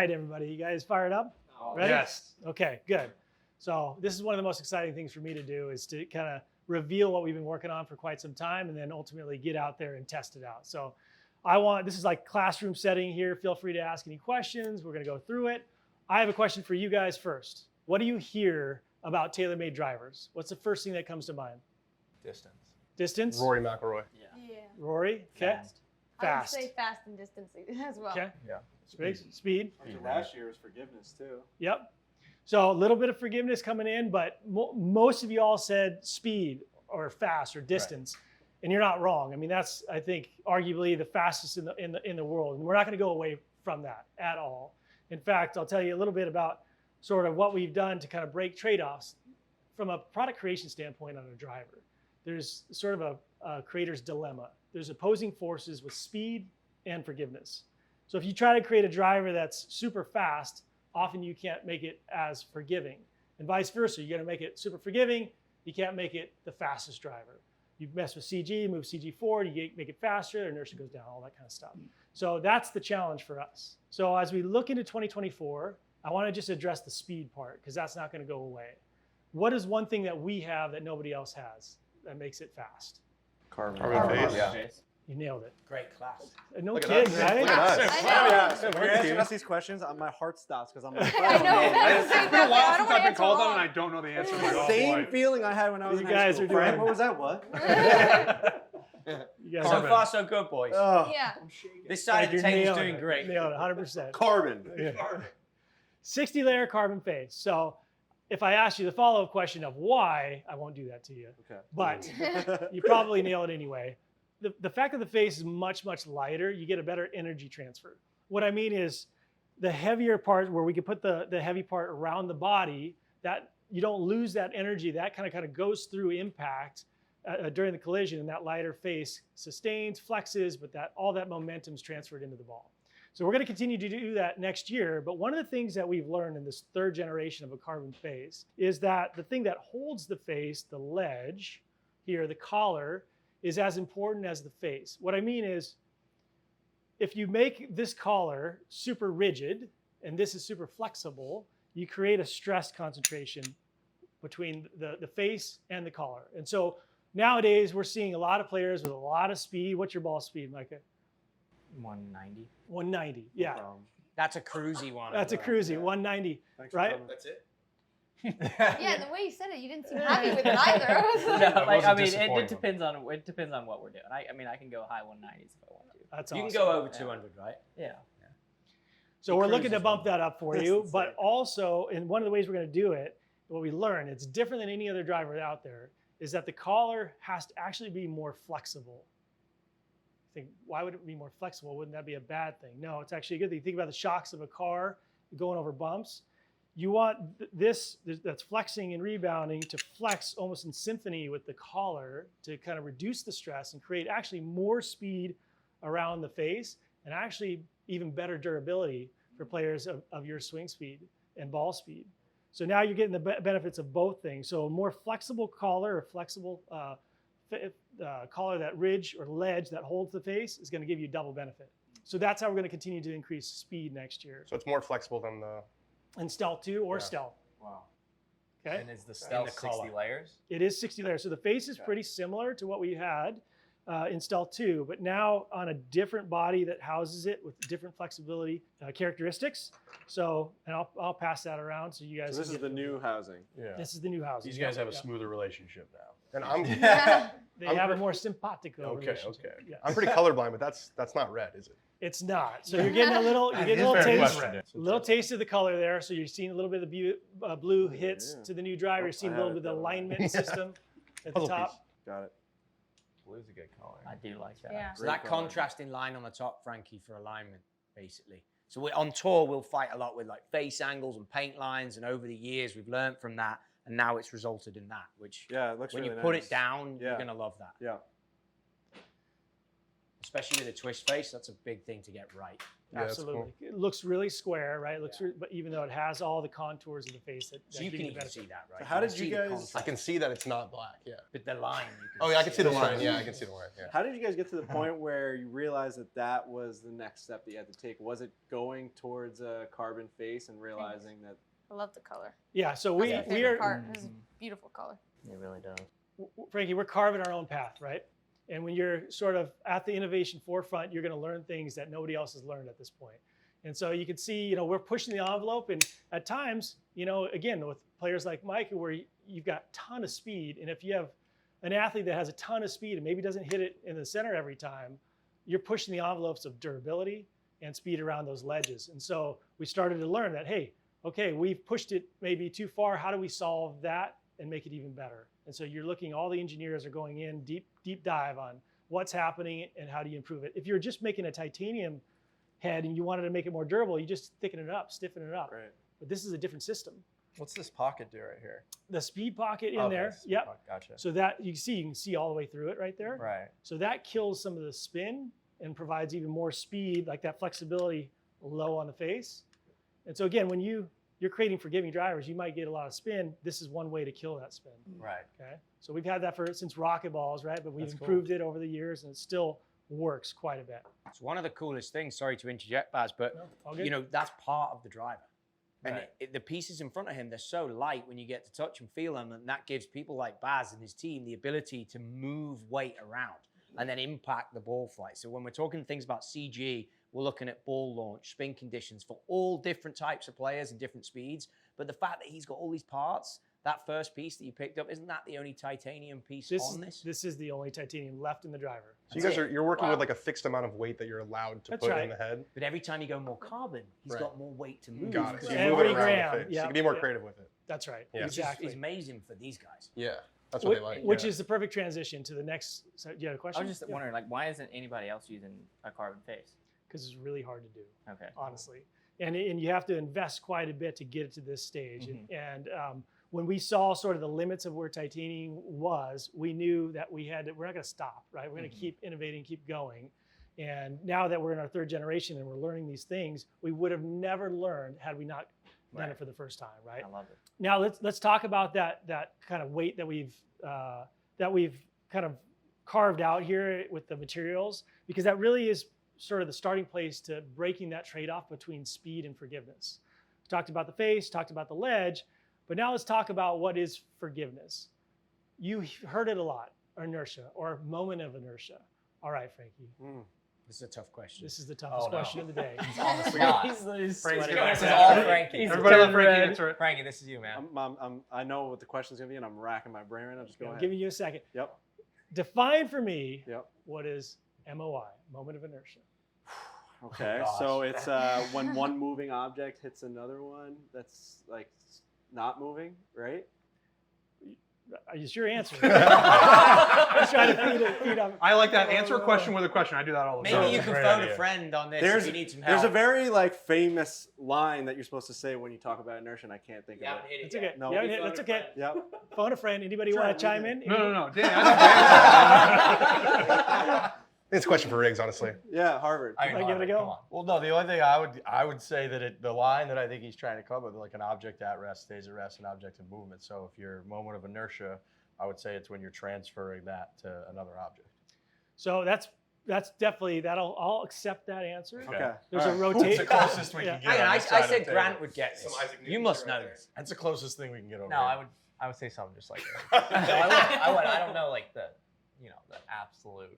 right, everybody. You guys fired up? Ready? Yes. Okay, good. So this is one of the most exciting things for me to do is to kind of reveal what we've been working on for quite some time and then ultimately get out there and test it out. So this is like classroom setting here. Feel free to ask any questions. We're going to go through it. I have a question for you guys first. What do you hear about TaylorMade drivers? What's the first thing that comes to mind? Distance. Distance? Rory McIlroy. Yeah. Rory? Okay. I would say fast and distance as well. Okay. Yeah. Speed. After last year's forgiveness too. Yep. So a little bit of forgiveness coming in, but most of you all said speed or fast or distance, and you're not wrong. I mean, that's, I think, arguably the fastest in the world, and we're not going to go away from that at all. In fact, I'll tell you a little bit about sort of what we've done to kind of break trade-offs from a product creation standpoint on a driver. There's sort of a creator's dilemma. There's opposing forces with speed and forgiveness. So if you try to create a driver that's super fast, often you can't make it as forgiving. And vice versa, you're gonna make it super forgiving, you can't make it the fastest driver. You mess with CG, move CG forward, you make it faster, inertia goes down, all that kind of stuff. So that's the challenge for us. So as we look into 2024, I wanna just address the speed part, because that's not gonna go away. What is one thing that we have that nobody else has that makes it fast? Carbon face. Yeah. You nailed it. Great class. No Look at kidding, us. right? Look at us. I know. Yeah, when you're asking us these questions, my heart stops because I'm like, I know. It's been a while since I've been called wrong. on and I don't know the answer. to my golf same life. feeling I had when I was You in high guys school. are doing- Frank, what was that? What? You guys So are- far, so good, boys. Oh, Yeah. This side of the table's nailing doing it. great. Nailed it, 100%. carbon. 60-layer carbon face. So if I ask you the follow-up question of why, I won't do that to you. Okay. But you probably nail it anyway. The fact that the face is much, much lighter, you get a better energy transfer. What I mean is the heavier part where we can put the heavy part around the body, that you don't lose that energy. That kind of goes through impact during the collision, and that lighter face sustains, flexes, but all that momentum's transferred into the ball. So we're going to continue to do that next year. But one of the things that we've learned in this third generation of a carbon face is that the thing that holds the face, the ledge here, the collar, is as important as the face. What I mean is, if you make this collar super rigid and this is super flexible, you create a stress concentration between the face and the collar. And so nowadays we're seeing a lot of players with a lot of speed. What's your ball speed, Micah? 190. 190, yeah. That's a cruisy one. That's a cruisy, 190, Thanks for right? coming. That's it. Yeah, the way you said it, you didn't seem happy with it either. I was like, No, like, was I a mean, disappointing it depends on what we're doing. I mean, I can go high 190s if I want to. That's You awesome. can go over 200, right? Yeah. So we're looking to cruises bump one. that up for you, but also, and one of the ways we're going to do it, what we learn, it's different than any other driver out there, is that the collar has to actually be more flexible. Think, why would it be more flexible? Wouldn't that be a bad thing? No, it's actually a good thing. Think about the shocks of a car going over bumps. You want this that's flexing and rebounding to flex almost in symphony with the collar to kind of reduce the stress and create actually more speed around the face and actually even better durability for players of your swing speed and ball speed. So now you're getting the benefits of both things. So a more flexible collar or flexible collar, that ridge or ledge that holds the face is going to give you double benefit. So that's how we're going to continue to increase speed next year. So it's more flexible than the. And Stealth 2 or Yeah. Stealth. Wow. Okay. And is the stealth 60 layers? It is 60 layers. So the face is pretty similar to what we had in Stealth 2, but now on a different body that houses it with different flexibility characteristics. So, and I'll pass that around so you guys. So this can is get the new housing. Yeah. This is the new housing. These guys have a Yeah. smoother relationship now, and I'm. yeah. They I'm have a pre- more simpatico Okay. relationship. Okay. Yeah. I'm pretty colorblind, but that's not red, is it? It's not. So you're getting a little, Fair taste, question. little taste of the color there. So you're seeing a little bit of the blue hits Yeah. to the new driver. You're Oh, seeing a I little had bit it of the the other way. alignment Yeah. system at the Puzzle top. piece. Got it. Blue's a good color. I do like that. Yeah. So that Great color. contrasting line on the top, Frankie, for alignment, basically. So we're on tour, we'll fight a lot with like face angles and paint lines, and over the years we've learned from that, and now it's resulted in that. Which Yeah, it looks when really you put nice. it down, Yeah. you're gonna love that. Yeah. Especially with a twist face, that's a big thing to get right. Yeah, that's Absolutely. cool. It looks really square, right? It looks, but even though it has all the contours of the face that, So that you give can the even benefit. see that, right? So how did see you the guys- contrast. I can see that it's not black. Yeah. But the line. You can Oh yeah, I can see the it. line. Yeah, I can see the line. Yeah. How did you guys get to the point where you realized that that was the next step that you had to take? Was it going towards a carbon face and realizing that? I love the color. Yeah, so That's we, my we favorite are, part. It's a beautiful color. It really does. Frankie, we're carving our own path, right? And when you're sort of at the innovation forefront, you're going to learn things that nobody else has learned at this point. And so you can see, we're pushing the envelope, and at times, again, with players like Micah, where you've got a ton of speed, and if you have an athlete that has a ton of speed and maybe doesn't hit it in the center every time, you're pushing the envelopes of durability and speed around those ledges. And so we started to learn that, hey, okay, we've pushed it maybe too far. How do we solve that and make it even better? And so you're looking, all the engineers are going in deep dive on what's happening and how do you improve it. If you're just making a titanium head and you wanted to make it more durable, you just thicken it up, stiffen it up. Right. But this is a different system. What's this pocket do right here? The speed pocket in Okay, there, speed yep. pocket, gotcha. So that you can see all the way through it right there. Right. So that kills some of the spin and provides even more speed, like that flexibility low on the face. And so again, when you're creating forgiving drivers, you might get a lot of spin. This is one way to kill that spin. Right. Okay. So we've had that since rocket balls, right? But we've That's cool. improved it over the years, and it still works quite a bit. It's one of the coolest things. Sorry to interject, Baz, but No, all good. that's part of the driver. And Right. the pieces in front of him, they're so light when you get to touch and feel them, and that gives people like Baz and his team the ability to move weight around and then impact the ball flight. So when we're talking things about CG, we're looking at ball launch, spin conditions for all different types of players and different speeds. But the fact that he's got all these parts, that first piece that you picked up, isn't that the only titanium piece on this? This is the only titanium left in the driver. So you guys you're working Wow. with like a fixed amount of weight that you're allowed to That's put right. in the head. But every time you go more carbon, he's Right. got more weight to move. Got it. So you Every move it around gram, the face. yeah, You can be more yeah. creative with it. That's right. Yeah. Which Exactly. is amazing for these guys. Yeah. That's what they like. Which yeah. is the perfect transition to the next. So, you had a I question? was just wondering, like, why isn't anybody else using a carbon face? Because it's really hard to do. Okay. Honestly. And you have to invest quite a bit to get it to this stage. Mhm. And when we saw sort of the limits of where titanium was, we knew that we're not going to stop, right? We're going to keep innovating, keep going. And now that we're in our third generation and we're learning these things, we would have never learned had we not done it for the first time, right? I love it. Now let's talk about that kind of weight that we've kind of carved out here with the materials, because that really is sort of the starting place to breaking that trade-off between speed and forgiveness. We talked about the face, talked about the ledge, but now let's talk about what is forgiveness. You heard it a lot, inertia or moment of inertia. All right, Frankie, This is a tough question. this is the toughest question of the day. On the spot. He's This sweating. is all Frankie. Everybody let Frankie answer it. Frankie, this is you, man. I know what the question's gonna be, and I'm racking my brain right now. Just go I'm ahead. giving you a second. Yep. Define for me Yep. what is MOI, moment of inertia. Okay, gosh. so it's when one moving object hits another one that's like not moving, right? It's your answer. I'm trying to feed up. I like that. Answer a question with a question. I do that all the Maybe time. you can phone a friend on this if you need some help. There's a very famous line that you're supposed to say when you talk about inertia, and I can't think Yeah, of it. It's okay. No. Yeah, that's okay. Yep. Phone a friend. Anybody want to chime in? No. Danny, it's a question for Riggs, honestly. Yeah, Harvard. I mean, Wanna give it a Harvard, go? come on. Well, no, the only thing I would say that the line that I think he's trying to come with, like an object at rest stays at rest, an object in movement. So if your moment of inertia, I would say it's when you're transferring that to another object. So that's definitely I'll accept that answer. Okay. There's All a right. It's rotate. the closest we Yeah. can get. Hang on, on I this side of said the Grant table. would get this. Some Isaac You Newtons must right know there. this. That's the closest thing we can get over. No, here. I would say something just like that. No, I don't know the absolute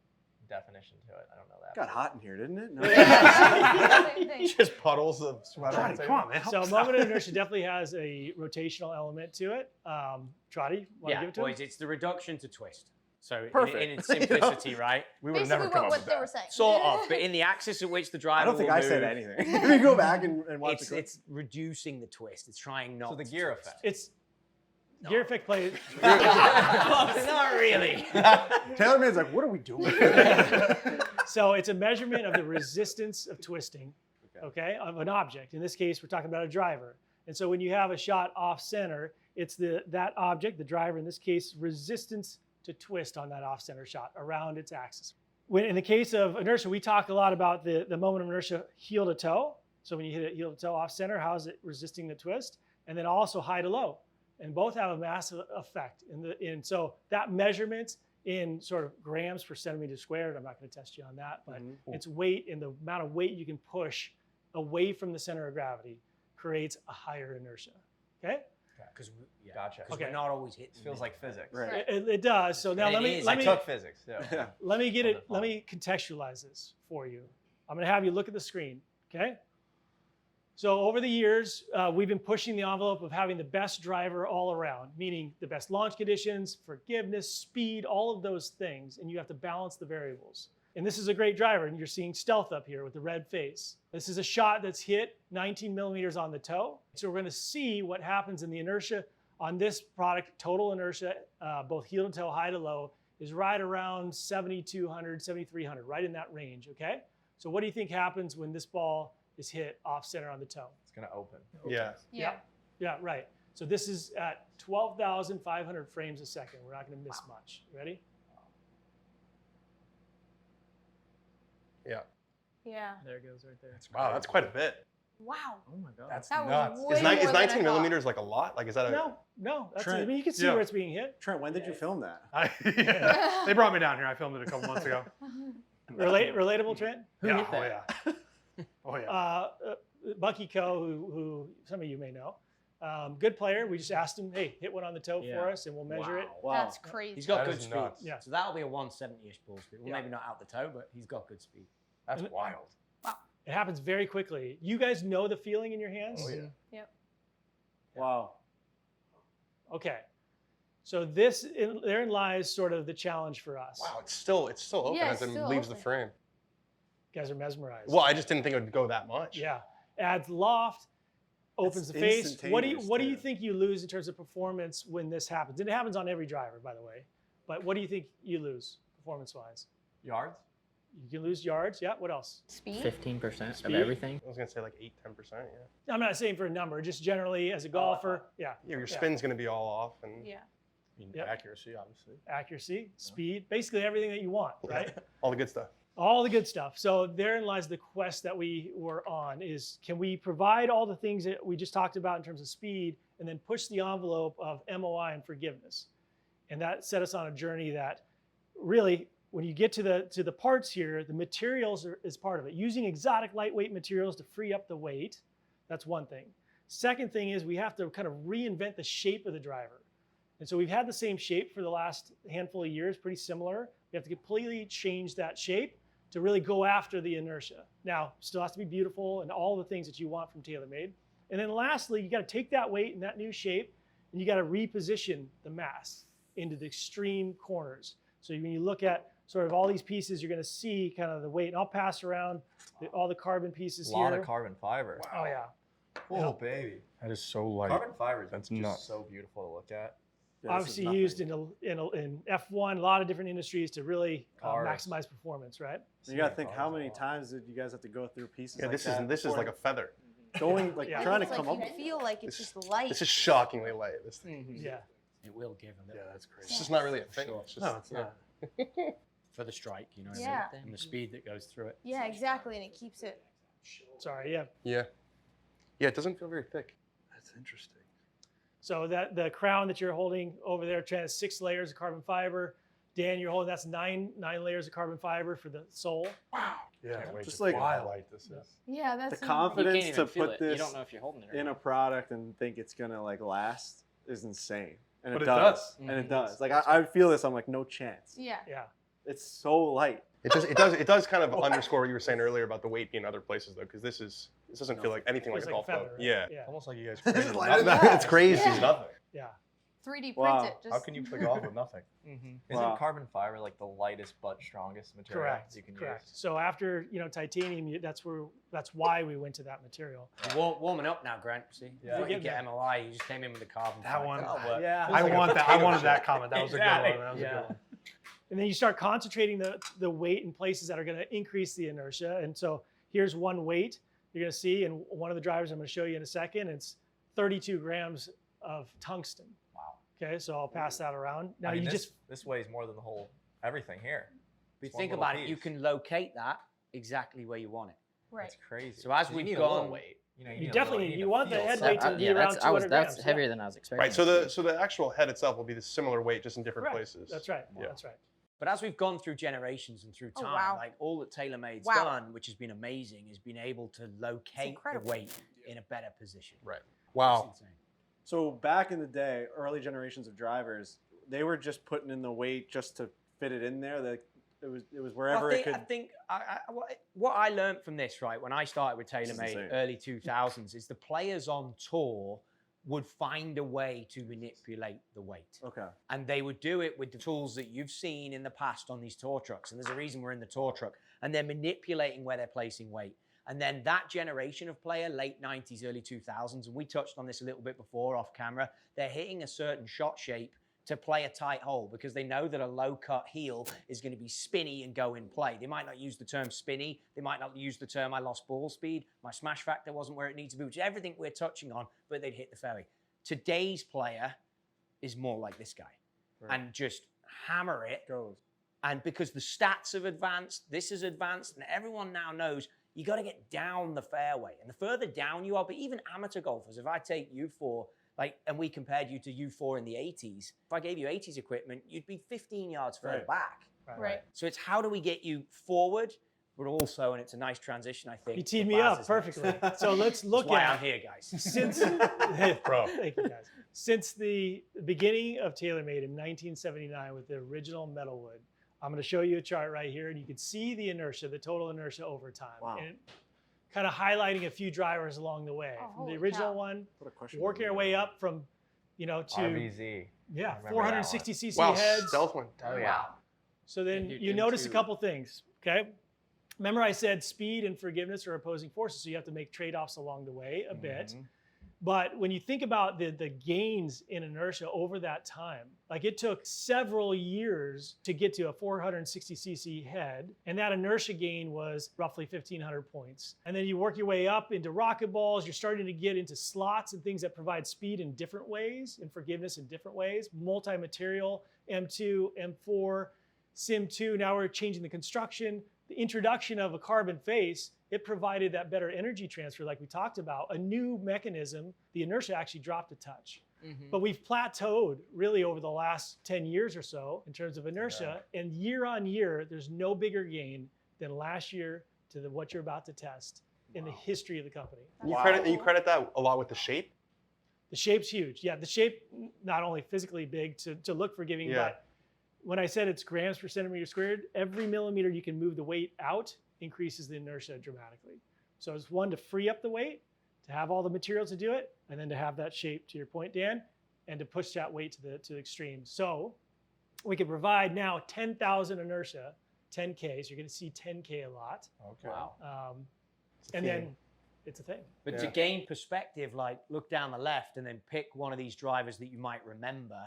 definition to it. I don't know that. Got hot in here, didn't it? No. Same thing. Just puddles of sweat on the table. Come on, man. So moment of inertia definitely has a rotational element to it. Trottie, want to Yeah, give it to boys, him? it's the reduction to twist. So Perfect. in its simplicity, right? We would have Basically never come what up with they were that. saying. Sort of, but in the axis at which the driver I don't think will I said move, anything. If you go back and watch the clip. It's reducing the twist. It's trying not So the to gear twist. effect. It's gear effect plays. Not really. TaylorMade's like, what are we doing? So it's a measurement of the resistance of twisting, okay, of an object. In this case, we're talking about a driver. And so when you have a shot off center, it's that object, the driver in this case, resistance to twist on that off center shot around its axis. in the case of inertia, we talk a lot about the moment of inertia heel to toe. So when you hit it heel to toe off center, how is it resisting the twist? And then also high to low. And both have a massive effect. And so that measurement in sort of grams per centimeter squared, I'm not going to test you on that, but it's weight, and the amount of weight you can push away from the center of gravity creates a higher inertia. Okay? Because Gotcha. we're not always hitting. Feels like physics. Right. It does. So now And let I me took physics. Yeah. let me contextualize this for you. I'm going to have you look at the screen. Okay? So over the years, we've been pushing the envelope of having the best driver all around, meaning the best launch conditions, forgiveness, speed, all of those things, and you have to balance the variables. And this is a great driver, and you're seeing stealth up here with the red face. This is a shot that's hit 19 millimeters on the toe. So we're going to see what happens in the inertia on this product. Total inertia, both heel to toe, high to low, is right around 7,200, 7,300, right in that range, okay? So what do you think happens when this ball is hit off center on the toe? It's gonna open. Yeah. Yeah, right. So this is at 12,500 frames a second. We're not going to miss much. Ready? Yeah. Yeah. There it goes right there. Wow, that's quite a bit. Wow. Oh my god. That's That nuts. was way Is more than I 19 thought. millimeters like a lot? Like, is that a? No. That's Trent. I mean, you can see Yeah. where it's being hit. Trent, when did you film that? Yeah. They brought me down here. I filmed it a couple months ago. Relatable, Trent? Who hit Oh that? yeah. Oh yeah. Bucky Coe, who some of you may know, good player. We just asked him, hey, hit one on the toe for us, and we'll measure it. Wow. That's crazy. He's got That good is speed. nuts. Yeah. So that'll be a 170-ish ball speed. Well, Yeah. maybe not out the toe, but he's got good speed. That's And- wild. It happens very quickly. You guys know the feeling in your hands? Oh yeah. Yep. Wow. Okay. So therein lies sort of the challenge for us. Wow, it's still open Yeah, as it's it still leaves the open. frame. You guys are mesmerized. Well, I just didn't think it would go that much. Yeah. Adds loft, opens It's the face. What do instantaneous, you too. think you lose in terms of performance when this happens? And it happens on every driver, by the way. But what do you think you lose performance-wise? Yards? You can lose yards. Yeah. What else? Speed. 15% of Speed? everything. I was gonna say like 8-10%. Yeah. I'm not saying for a number, just generally as a golfer. Yeah. Yeah, your spin's gonna be all off, and Yeah. I mean, Yep. accuracy, obviously. Accuracy, speed, basically everything that you want, right? all the good stuff. All the good stuff. So therein lies the quest that we were on: is can we provide all the things that we just talked about in terms of speed, and then push the envelope of MOI and forgiveness? And that set us on a journey that really, when you get to the parts here, the materials is part of it. Using exotic lightweight materials to free up the weight, that's one thing. Second thing is we have to kind of reinvent the shape of the driver. And so we've had the same shape for the last handful of years, pretty similar. We have to completely change that shape to really go after the inertia. Now, still has to be beautiful and all the things that you want from TaylorMade. And then lastly, you got to take that weight and that new shape, and you got to reposition the mass into the extreme corners. So when you look at sort of all these pieces, you're going to see kind of the weight. And I'll pass around all the carbon pieces A lot here. of carbon fiber. Oh yeah. Oh baby. That is so light. Carbon fiber is That's just nuts. so beautiful to look at. Yeah, this is Obviously nothing. used in F1, a lot of different industries to really Cars. maximize performance, right? You gotta think, how many times did you guys have to go through pieces Yeah, like this that? is before like a feather. going like Yeah. trying to It's come like up. you feel like it's This- just light. This is shockingly light. This thing. Yeah. It will give a little that's crazy. It's just not really a thing. Sure. It's just, No, it's yeah. not. for the strike, you know what Yeah. I mean? And the speed that goes through it. Yeah, exactly, and it keeps it. Sorry, yeah. Yeah. Yeah, it doesn't feel very thick. That's interesting. So that the crown that you're holding over there, Trent, is 6 layers of carbon fiber. Dan, you're holding, that's nine layers of carbon fiber for the sole. Yeah, Just just like- like how light this is. Yeah, that's The insane. confidence You to can't even feel put it. You this don't know if you're holding it or in a not. product and think it's gonna like last is insane. And But it it does. does. And it Mhm. does. Like I feel this, I'm like, no chance. Yeah. Yeah. It's so light. It does kind of underscore what you were saying earlier about the weight being other places though, because this doesn't feel like anything like Feels a golf feather, club. right? Yeah. Yeah. Almost like you guys It's created like- nothing. it's crazy. Yeah. It's nothing. Yeah. 3D print Wow. it. Just How can you play golf with nothing? Isn't Wow. carbon fiber like the lightest but strongest material Correct. you can Correct. use? So after titanium, that's why we went to that material. You're warming up now, Grant. See, Yeah. before you get MLI, you just came in with the carbon. That fiber. one- That'll work. Yeah. I want that. I wanted that comment. That was a good Exactly. one. That was a Yeah. good one. And then you start concentrating the weight in places that are going to increase the inertia. And so here's one weight you're going to see, and one of the drivers I'm going to show you in a second. It's 32 grams of tungsten. Wow. Okay, so I'll pass that around. Now I mean, you this, just this weighs more than the whole everything here. But It's one think little about it, you piece. can locate that exactly where you want it. Right. That's crazy. So as 'Cause we've you need a little gone- weight. You know, You need a definitely little- you need want to the feel head something. weight to be around 200 that's grams. heavier than I was expecting. Right. So the actual head itself will be the similar weight, just in different Correct. places. That's right. Yeah. That's right. But as we've gone through generations and through Oh, time, wow. like all that TaylorMade's Wow. done, which has been amazing, is been able to locate the incredible. weight in a better position. Right. Wow. It's insane. So back in the day, early generations of drivers, they were just putting in the weight just to fit it in there. It was wherever Well, it could. I think what I learned from this, right, when I started with This is TaylorMade insane. early 2000s, is the players on tour would find a way to manipulate the weight. Okay. And they would do it with the tools that you've seen in the past on these tour trucks. And there's a reason we're in the tour truck. And they're manipulating where they're placing weight. And then that generation of player, late 90s, early 2000s, and we touched on this a little bit before off camera, they're hitting a certain shot shape to play a tight hole because they know that a low cut heel is going to be spinny and go in play. They might not use the term spinny. They might not use the term I lost ball speed. My smash factor wasn't where it needs to be, which is everything we're touching on, but they'd hit the fairway. Today's player is more like this guy and just hammer it. Goes. And because the stats have advanced, this is advanced, and everyone now knows you got to get down the fairway. And the further down you are, but even amateur golfers, if I take you four, and we compared you to U4 in the 80s, if I gave you 80s equipment, you'd be 15 yards further Right. back. Right. So it's how do we get you forward, but also, and it's a nice transition, I think. You teed for me up Baz's perfectly. next. So let's look That's why at I'm here, guys. since Bro. Thank you guys. Since the beginning of TaylorMade in 1979 with the original metalwood, I'm going to show you a chart right here, and you can see the inertia, the total inertia over time, Wow. and kind of highlighting a few drivers along the way. Oh, From the holy original cow. one, What a question. working our way up from, to RBZ. yeah, I remember that 460 cc Wow, heads. stealth one. Oh yeah. So then And you notice a into- couple things, okay? Remember I said speed and forgiveness are opposing forces, so you have to make trade-offs along the way a bit. Mm-hmm. But when you think about the gains in inertia over that time, like it took several years to get to a 460 cc head, and that inertia gain was roughly 1,500 points. And then you work your way up into rocket balls, you're starting to get into slots and things that provide speed in different ways and forgiveness in different ways, multi-material, M2, M4, Sim2, now we're changing the construction. The introduction of a carbon face, it provided that better energy transfer like we talked about, a new mechanism. The inertia actually dropped a touch. But we've plateaued really over the last 10 years or so in terms of inertia. And year on year, there's no bigger gain than last year to what you're about to test in the history of the company. You Wow. credit that a lot with the shape. The shape's huge. Yeah, the shape, not only physically big to look forgiving, Yeah. but when I said it's grams per centimeter squared, every millimeter you can move the weight out increases the inertia dramatically. So it's one, to free up the weight, to have all the material to do it, and then to have that shape, to your point, Dan, and to push that weight to the extreme. So we can provide now 10,000 inertia, 10K, so you're gonna see 10K a lot. Okay. Wow. And then it's a thing. But to gain perspective, like look down the left and then pick one of these drivers that you might remember,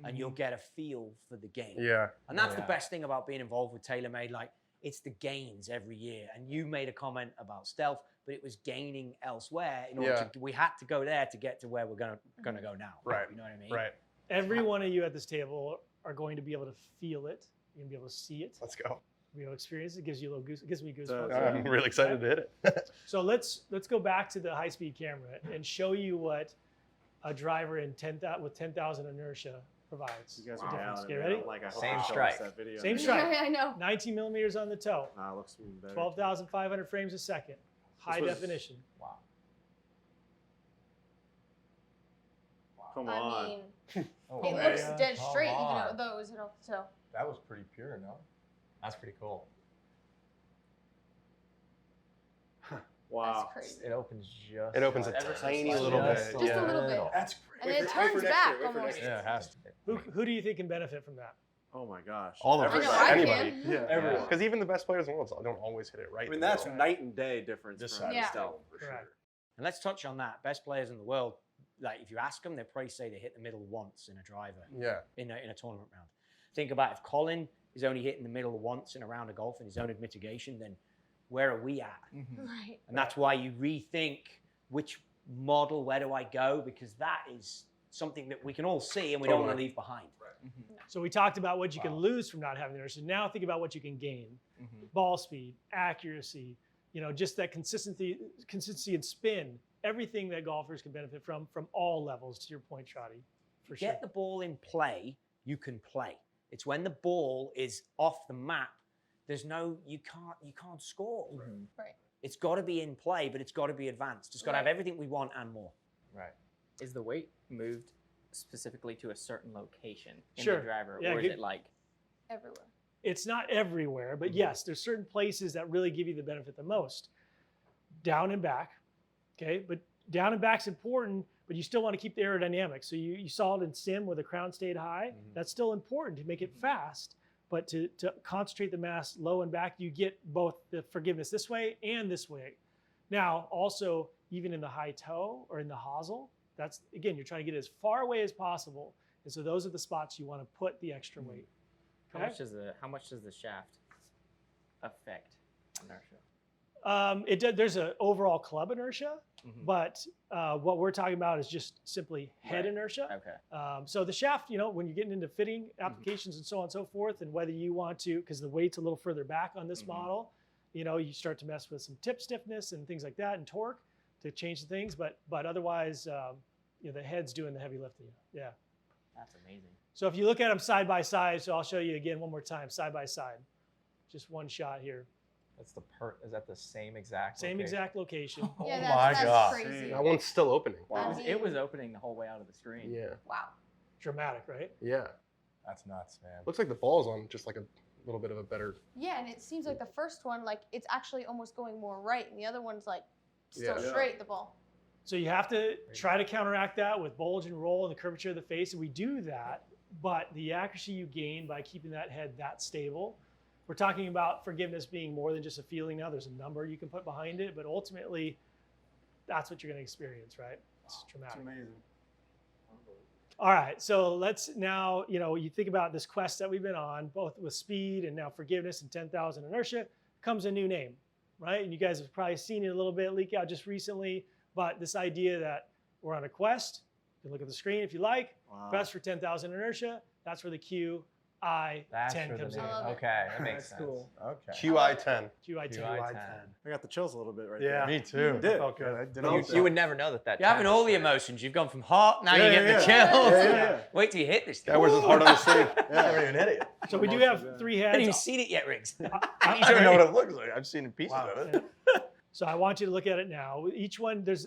and you'll get a feel for the game. Yeah. And that's the best thing about being involved with TaylorMade. Like it's the gains every year. And you made a comment about stealth, but it was gaining elsewhere in order to. We had to go there to get to where we're gonna go now. Right. You know what I mean? Right. Every one of you at this table are going to be able to feel it. You're gonna be able to see it. Let's go. Be able to experience it. It gives you a little goose. It gives me goosebumps. So- I'm really excited to hit it. So let's go back to the high-speed camera and show you what a driver in 10,000 inertia provides. You guys The are difference. down. Get and ready? I'm like, I hope Same you show us strike. that video. Same strike. I know. 19 millimeters on the toe. Nah, it looks even better. 12,500 frames a second. High was- definition. Wow. Come I on. mean, Oh, it man. looks dead Come straight, even on. though it was off the toe. That was pretty pure, no? That's pretty cool. Wow. That's crazy. It opens just. It opens a ever so tiny slightly. little bit. Just a Yeah. little bit. That's great. And then it turns back almost. Yeah, it has to. Who do you think can benefit from that? Oh my gosh. All of I us. know I Anybody. can. Yeah. Everyone. Because even the best players in the world don't always hit it right. I mean, that's Right. night and day difference This from side. Yeah. stealth for Correct. sure. And let's touch on that. Best players in the world, like if you ask them, they probably say they hit the middle once in a driver Yeah. in a tournament round. Think about if Colin is only hitting the middle once in a round of golf in his own mitigation, then where are we at? Right. And that's why you rethink which model, where do I go? Because that is something that we can all see and we don't want to leave behind. So we talked about what you can lose from not having inertia. Now think about what you can gain. Ball speed, accuracy, just that consistency and spin, everything that golfers can benefit from all levels, to your point, Trottie, for sure. Get the ball in play, you can play. It's when the ball is off the map, you can't score. Right. It's got to be in play, but it's got to be advanced. It's got to have everything we want and more. Right. Is the weight moved specifically to a certain location in Sure. the driver, Yeah, or is good. it like Everywhere. It's not everywhere, but yes, there's certain places that really give you the benefit the most. Down and back, okay? But down and back's important, but you still want to keep the aerodynamics. So you saw it in sim where the crown stayed high. That's still important to make it fast, but to concentrate the mass low and back, you get both the forgiveness this way and this way. Now, also, even in the high toe or in the hosel, that's, again, you're trying to get it as far away as possible. And so those are the spots you want to put the extra weight. how Okay? much does the shaft affect inertia? There's an overall club inertia, but what we're talking about is just simply head Right. inertia. Okay. So the shaft, when you're getting into fitting applications and so on and so forth, and whether you want to, because the weight's a little further back on this model, you start to mess with some tip stiffness and things like that and torque to change the things. But otherwise, the head's doing the heavy lifting. Yeah. That's amazing. So if you look at them side by side, so I'll show you again one more time, side by side. Just one shot here. That's is that the same exact? Same location? exact location. Yeah, my that's God. crazy. That one's still opening. Wow. It was opening the whole way out of the screen. Yeah. Wow. Dramatic, right? Yeah. That's nuts, man. Looks like the ball's on just like a little bit of a better. Yeah, and it seems like the first one, like it's actually almost going more right, and the other one's like still Yeah. straight, the ball. So you have to try to counteract that with bulge and roll and the curvature of the face, and we do that, but the accuracy you gain by keeping that head that stable. We're talking about forgiveness being more than just a feeling now. There's a number you can put behind it, but ultimately, that's what you're going to experience, right? It's dramatic. It's amazing. All right, so let's now, you think about this quest that we've been on, both with speed and now forgiveness and 10,000 inertia, comes a new name, right? And you guys have probably seen it a little bit leak out just recently, but this idea that we're on a quest, you can look at the screen if you like, quest for 10,000 inertia, that's where the Qi10 That's where comes the in. name. I love it. Okay, that makes That's sense. cool. Okay. QI10. Qi10. QI10. I got the chills a little bit right Yeah, there. me too. You did. I felt good. I did You- You would never know that. You're having all the emotions. You've gone from hot, now you're getting the yeah. chills. Yeah. Wait till you hit this thing. Guy wears his heart on his sleeve. I haven't even hit it. So we do have three I haven't even heads. seen it yet, Riggs. I don't even know what it looks like. I've seen pieces Wow. of it. So I want you to look at it now. Each one, there's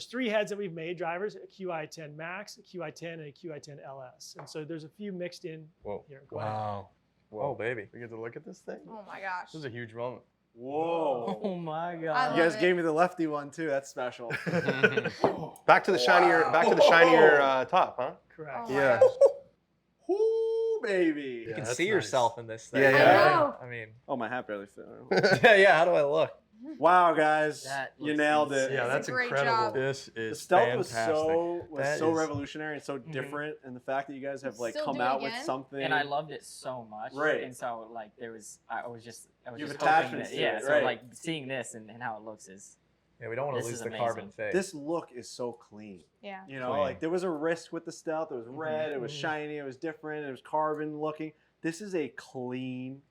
three heads that we've made, drivers, a Qi10 Max, a Qi10, and a Qi10 LS. And so there's a few mixed in Whoa. here. Go ahead. Wow. Whoa, baby. We get to look at this thing? Oh my gosh. This is a huge moment. Whoa. Oh my I You god. love guys it. gave me the lefty one too. That's special. Back to the shinier, top, huh? Correct. Oh my Yeah. gosh. Woo, baby. You can that's see nice. yourself in this thing. Yeah, yeah. I know. I mean, Oh, my hat barely fit. yeah. How do I look? Wow, guys, That you looks nailed it. insane. Yeah, It's a that's great incredible. job. This The is stealth was fantastic. That so is- revolutionary and so different, and the fact that you guys have like Still come do it out with again? something. And I loved it so much. Right. And so like I was You just have hoping attachments that, to yeah. it, So right. like seeing this and how it looks is Yeah, we don't want This to lose is the amazing. carbon face. This look is so clean. Yeah. You know, Clean. like there was a risk with the stealth. It was red. It was shiny. It was different. It was carbon looking. This is a clean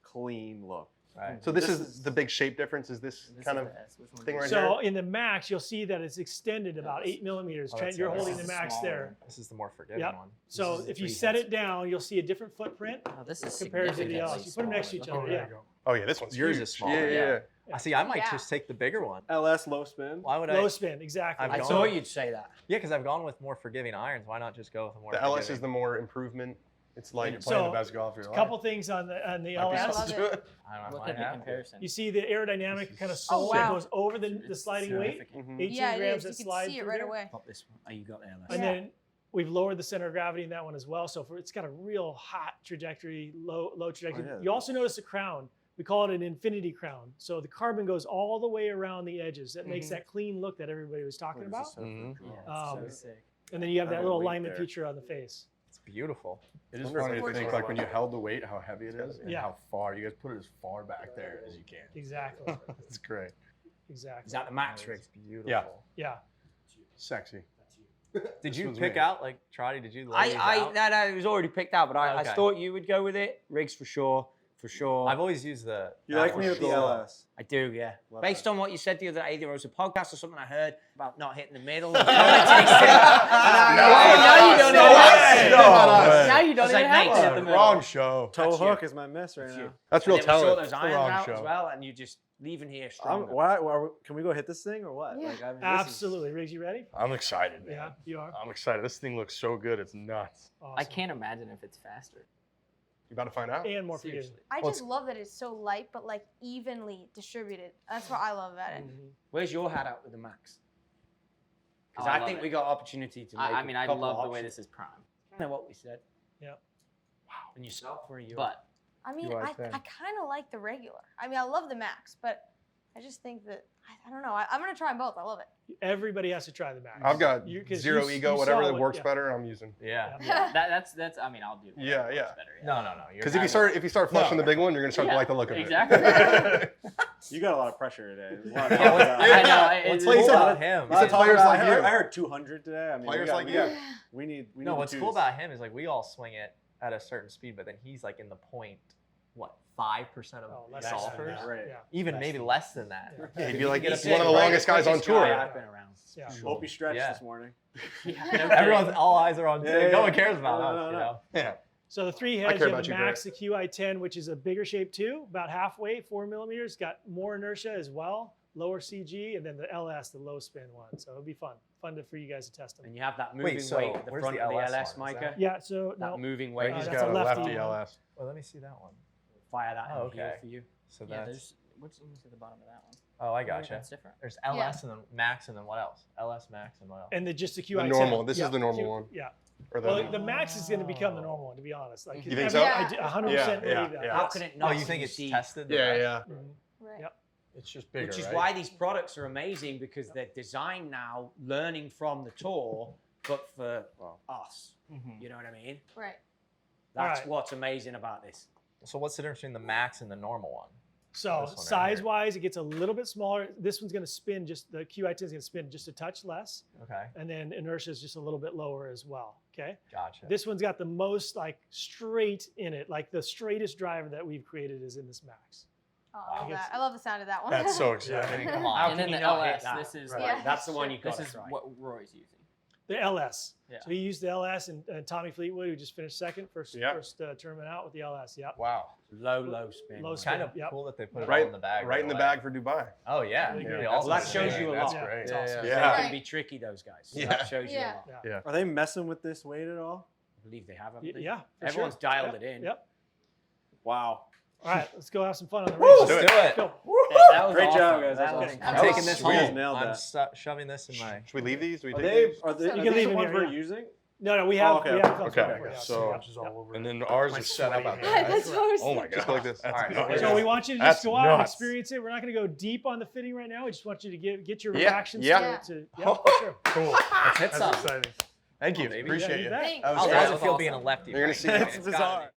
look. Right. So this This is is- the big shape difference. Is this this kind is of the S. Which one thing is right it? So in the Max, you'll see that it's extended about this- 8 millimeters. Oh, Trent, that's you're it. holding This the is Max smaller. there. This is the more forgiving Yep. one. So This is if the you three set heads. it down, you'll see a different footprint Oh, this is compared to the significantly LS. You put them next to each smaller. other. Yeah. Oh yeah, this one's Yours huge. is smaller, Yeah, yeah. yeah. yeah. I see. I might Yeah. just take the bigger one. LS low spin. Why would Low I? spin, exactly. I've I gone- thought you'd say that. Yeah, because I've gone with more forgiving irons. Why not just go with a more? The LS forgiving? is the more improvement. It's And like you're playing So, the best golf of your A life. couple things on the might be LS. love something to it. I don't know. Look I at the have to. comparison. You see the aerodynamic kind of soul wow. that goes over the sliding weight. Significant. Mhm. 18 Yeah, it grams is. that You can slide see it through right there. away. Pop this one. Oh, you got the LS. And Yeah. then we've lowered the center of gravity in that one as well. So it's got a real hot trajectory, low trajectory. Oh, yeah. You also notice the crown. We call it an infinity crown. So the carbon goes all the way around the edges. That makes that clean look that everybody was talking about. Mhm. Yeah, it's so sick. And then you have that Have a little weight alignment there. feature on the face. It's beautiful. It is Wonder if funny to it's think, more like when you held the weight, how heavy it is, and Yeah. how far. You guys put it as far back there as you can. Exactly. It's great. Exactly. Is that the Max, It's Riggs? beautiful. Yeah. Yeah. Sexy. Did you one's pick me. out, like, Trottie, did you lay these out? No, it was already picked out, but I Okay. thought you would go with it. Rigs for sure. I've always used the. You like me with the LS? I do, yeah. Love Based that. on what you said the other day, either it was a podcast or something I heard about not hitting the middle. Now No you don't way. even No have way. Now you don't It's even like, have mate, to hit the middle. Wrong show. Toe That's hook you. is my miss right That's now. you. That's real And then we sort talent. those the irons wrong out show. as well, and you just leaving here stronger. Can we go hit this thing or what? Yeah. Like, I mean, Absolutely. Riggs, you ready? I'm excited, man. Yeah, you are. I'm excited. This thing looks so good. It's nuts. I Awesome. can't imagine if it's faster. You about to find out? And more forgiving. Seriously. I Well, just love that it's so light, but like evenly distributed. That's what I love about it. Where's your hat at with the Max? Because Oh, I I love think it. we got opportunity to make I mean, I couple love of the way options. this is primed. Kind of what we said. Yeah. Wow. And yourself, where are you? But I mean, UI I 10. kind of like the regular. I mean, I love the Max, but I just think that, I don't know. I'm going to try them both. I love it. Everybody has to try the Max. I've got You- 'cause zero you ego. saw Whatever that what- works yeah. better, I'm using. Yeah. yeah, that's. I mean, I'll do. whatever Yeah, works yeah. Better, yeah. No. Because if you start flushing the big one, you're gonna start to Yeah, like the look of exactly. it. You got a lot of pressure today. There's a lot of Yeah, talk what's- about- I know. What's it's- cool said- about him? You said Talk players about- like I you. heard 200 today. I mean, Players we like got, you. We need No, the what's cool twos. about him is like we all swing it at a certain speed, but then he's like in the 5% of Oh, less than golfers, that. Right. Yeah. even Less maybe than less than that. Yeah. He'd be like He one said of the great- longest guys on greatest tour. guy I've been around. Yeah. Hope you stretched Yeah. this morning. Everyone's all eyes are on. Yeah, no yeah. one cares about No, us, no, you no. know. Yeah. So the three I heads, care you have about the you, Max, the QI10, which is a bigger shape too, about halfway, 4 millimeters, got more inertia as well, lower CG, and then the LS, the low spin one. So it'll be fun for you guys to test them. And you have that Wait, moving so weight at the where's front the of the LS LS, one? Is Micah. Yeah, so That no, moving Wait, weight. he's that's got a a lefty lefty one. LS. Well, let me see that one. Fire that Oh, in here okay. for you. So Yeah, that's. there's. Let me see the bottom of that one. Oh, I gotcha. That's different. There's LS and then Max and then what else? LS Max and what else? and then just the The QI10. normal. This Yeah, is the normal one. Yeah. Or Well, the Max is going to become the normal one, to be honest. Like, You think so? I 100% Yeah, believe that. yeah. How can it not? Oh, you think it's succeed? tested? the Yeah, best? yeah. Mhm. Right. Yep. It's just bigger, Which is right? why these products are amazing, because they're designed now, learning from the tour, but for us. You know what I mean? Right. That's Alright. what's amazing about this. So what's the difference between the Max and the normal one? So This one right size-wise, it gets a little bit smaller. This one's going to spin the QI10 is going to spin just a touch less, Okay, and then inertia is just a little bit lower as well. Okay. gotcha. This one's got the most like straight in it, like the straightest driver that we've created is in this Max. Oh, I love Wow. that. I love the sound of that one. That's so I exciting. mean, come How on. And can then you the not hit LS. that? This is Right. Yeah. That's the one you got. this is right. what Roy's using. The LS. Yeah. So he used the LS, and Tommy Fleetwood, who just finished second, first Yep. tournament out with the LS. Yep. Wow. Low spin. Low It's kind of Yep. cool that they put it Right all in the bag. Right in the away. bag for Dubai. Oh yeah. Yeah. They Well, also that say- shows you a That's lot. great. It's Yeah, awesome. yeah. They Right. can be tricky, those guys. So Yeah. that shows you Yeah. a lot. Yeah. Are they messing with this weight at all? I believe they have. Y- Yeah. for Everyone's sure. dialed Yep. it in. Yep. Wow. All right, let's go have some fun on the Let's race. do it. Go. That was Great awesome. job, guys. That That was was I'm That incredible. taking this sweet. home. Nailed I'm that. shoving this in my. Should we leave these? Do we Are take they? these? Are they? You Are can these leave the them ones here, we're yeah. using? No, we have. okay. We have Okay. yeah, So, yep. and then ours My is set up. sweaty at hands. that. That's so Oh my god. Just go like this. That's All right, nuts. So we want you to just That's go out and nuts. experience it. We're not going to go deep on the fitting right now. We just want you to get your Yeah, reactions yeah. to yeah, for sure. Cool. Let's hit That's some. exciting. Thank you. Maybe. Appreciate Yeah, you it. bet. Thanks. That was How's great. it feel being a lefty? You're gonna Frank? see. It's bizarre.